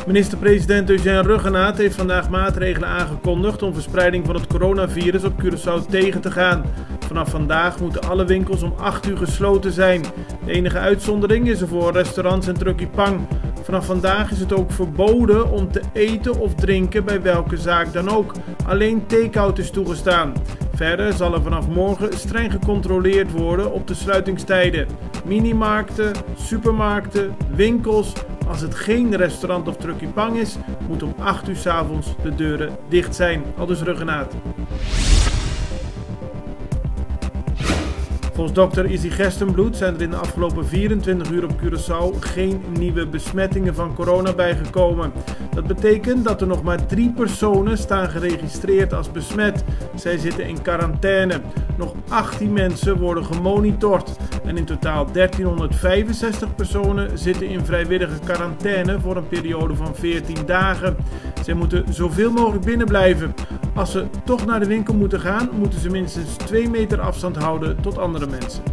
Minister-president Eugène Ruggenaat heeft vandaag maatregelen aangekondigd om verspreiding van het coronavirus op Curaçao tegen te gaan. Vanaf vandaag moeten alle winkels om 8 uur gesloten zijn. De enige uitzondering is er voor restaurants en Trucky Pang. Vanaf vandaag is het ook verboden om te eten of drinken bij welke zaak dan ook. Alleen take-out is toegestaan. Verder zal er vanaf morgen streng gecontroleerd worden op de sluitingstijden. Minimarkten, supermarkten, winkels. Als het geen restaurant of Trucky Pang is, moeten om 8 uur 's avonds de deuren dicht zijn. Aldus Ruggenaat. Volgens dokter Izzy Gerstenbloed zijn er in de afgelopen 24 uur op Curaçao geen nieuwe besmettingen van corona bijgekomen. Dat betekent dat er nog maar 3 personen staan geregistreerd als besmet. Zij zitten in quarantaine. Nog 18 mensen worden gemonitord. En in totaal 1365 personen zitten in vrijwillige quarantaine voor een periode van 14 dagen. Zij moeten zoveel mogelijk binnen blijven. Als ze toch naar de winkel moeten gaan, moeten ze minstens 2 meter afstand houden tot andere mensen.